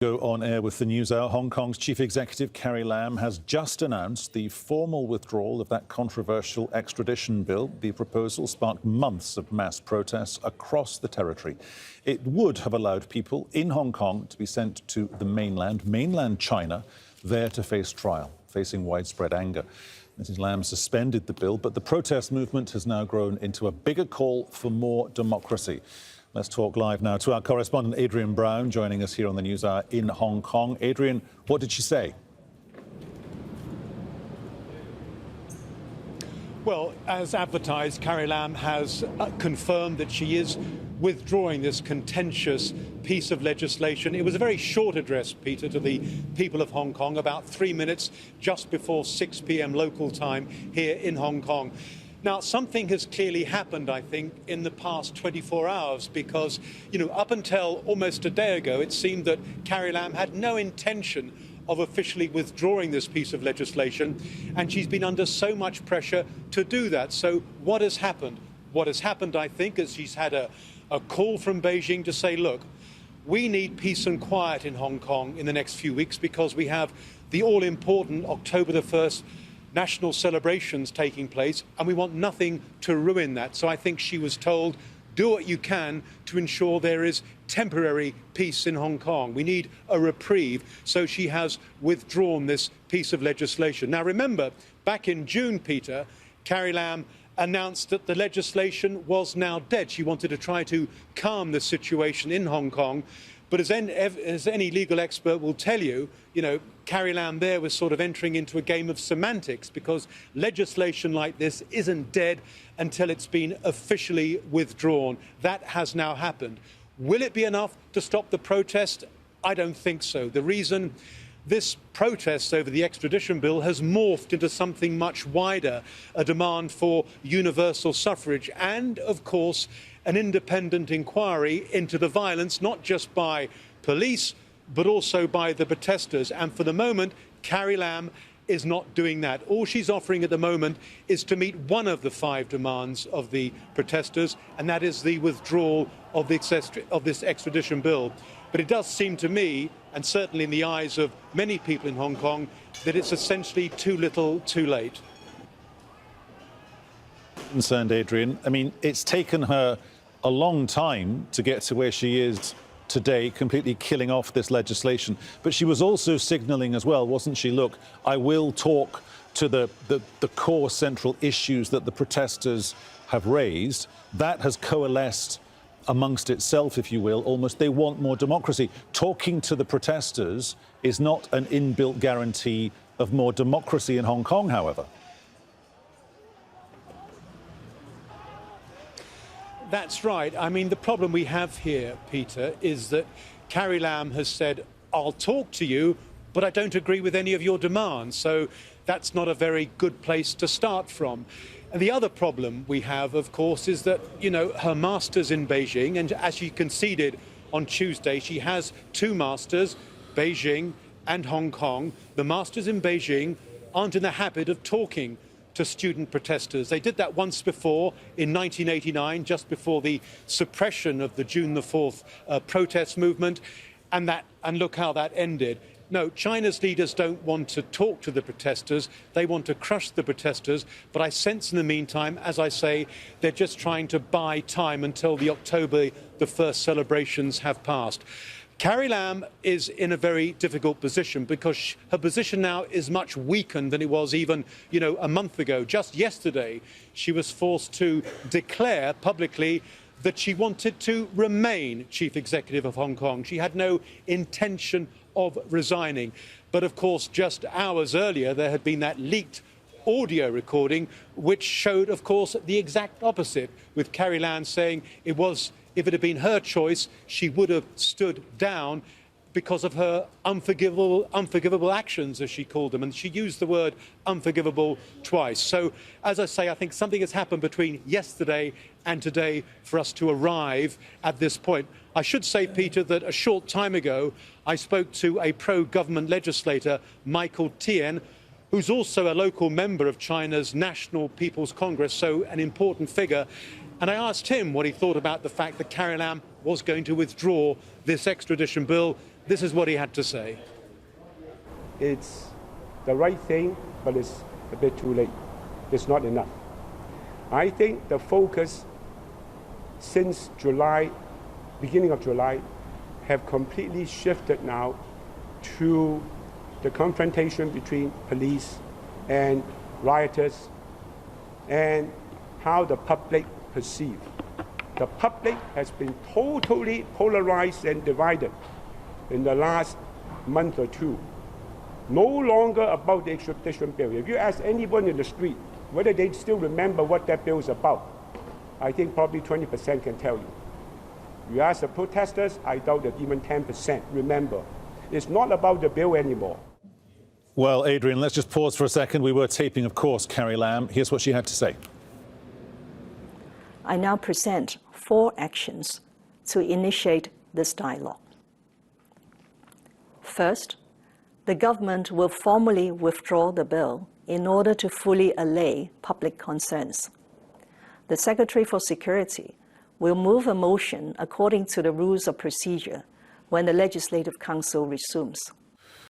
Go on air with the news hour. Hong Kong's chief executive Carrie Lam has just announced the formal withdrawal of that controversial extradition bill. The proposal sparked months of mass protests across the territory. It would have allowed people in Hong Kong to be sent to the mainland China, there to face trial, facing widespread anger. Mrs. Lam suspended the bill, but the protest movement has now grown into a bigger call for more democracy. Let's talk live now to our correspondent Adrian Brown, joining us here on the News Hour in Hong Kong. Adrian, what did she say? Well, as advertised, Carrie Lam has confirmed that she is withdrawing this contentious piece of legislation. It was a very short address, Peter, to the people of Hong Kong, about 3 minutes just before 6 p.m. local time here in Hong Kong. Now, something has clearly happened, I think, in the past 24 hours because, up until almost a day ago, it seemed that Carrie Lam had no intention of officially withdrawing this piece of legislation, and she's been under so much pressure to do that. So what has happened? What has happened, I think, is she's had a call from Beijing to say, look, we need peace and quiet in Hong Kong in the next few weeks because we have the all-important October the 1st national celebrations taking place, and we want nothing to ruin that. So I think she was told, do what you can to ensure there is temporary peace in Hong Kong. We need a reprieve. So she has withdrawn this piece of legislation. Now, remember, back in June, Peter, Carrie Lam announced that the legislation was now dead. She wanted to try to calm the situation in Hong Kong. But as any legal expert will tell you, Carrie Lam there was sort of entering into a game of semantics because legislation like this isn't dead until it's been officially withdrawn. That has now happened. Will it be enough to stop the protest? I don't think so. The reason this protest over the extradition bill has morphed into something much wider, a demand for universal suffrage and, of course, an independent inquiry into the violence, not just by police, but also by the protesters. And for the moment, Carrie Lam is not doing that. All she's offering at the moment is to meet one of the 5 demands of the protesters, and that is the withdrawal of this extradition bill. But it does seem to me, and certainly in the eyes of many people in Hong Kong, that it's essentially too little, too late. Concerned, Adrian. I mean, it's taken her a long time to get to where she is today, completely killing off this legislation. But she was also signalling as well, wasn't she? Look, I will talk to the core central issues that the protesters have raised. That has coalesced amongst itself, if you will, almost. They want more democracy. Talking to the protesters is not an inbuilt guarantee of more democracy in Hong Kong, however. That's right. I mean, the problem we have here, Peter, is that Carrie Lam has said, I'll talk to you, but I don't agree with any of your demands. So that's not a very good place to start from. And the other problem we have, of course, is that, her master's in Beijing, and as she conceded on Tuesday, she has 2 masters, Beijing and Hong Kong. The masters in Beijing aren't in the habit of talking to student protesters. They did that once before in 1989, just before the suppression of the June the 4th protest movement, and look how that ended. No, China's leaders don't want to talk to the protesters. They want to crush the protesters. But I sense in the meantime, as I say, they're just trying to buy time until the October the 1st celebrations have passed. Carrie Lam is in a very difficult position because her position now is much weakened than it was even, a month ago. Just yesterday, she was forced to declare publicly that she wanted to remain chief executive of Hong Kong. She had no intention of resigning. But of course, just hours earlier, there had been that leaked audio recording, which showed, of course, the exact opposite, with Carrie Lam saying if it had been her choice, she would have stood down because of her unforgivable actions, as she called them. And she used the word unforgivable twice. So, as I say, I think something has happened between yesterday and today for us to arrive at this point. I should say, Peter, that a short time ago, I spoke to a pro-government legislator, Michael Tien, who's also a local member of China's National People's Congress, so an important figure. And I asked him what he thought about the fact that Carrie Lam was going to withdraw this extradition bill. This is what he had to say. It's the right thing, but it's a bit too late. It's not enough. I think the focus since July, beginning of July, have completely shifted now to the confrontation between police and rioters and how the public perceive. The public has been totally polarized and divided in the last month or two. No longer about the extradition bill. If you ask anyone in the street whether they still remember what that bill is about, I think probably 20% can tell you. You ask the protesters, I doubt that even 10% remember. It's not about the bill anymore. Well, Adrian, let's just pause for a second. We were taping, of course, Carrie Lam. Here's what she had to say. I now present 4 actions to initiate this dialogue. First, the government will formally withdraw the bill in order to fully allay public concerns. The Secretary for Security will move a motion according to the rules of procedure when the Legislative Council resumes.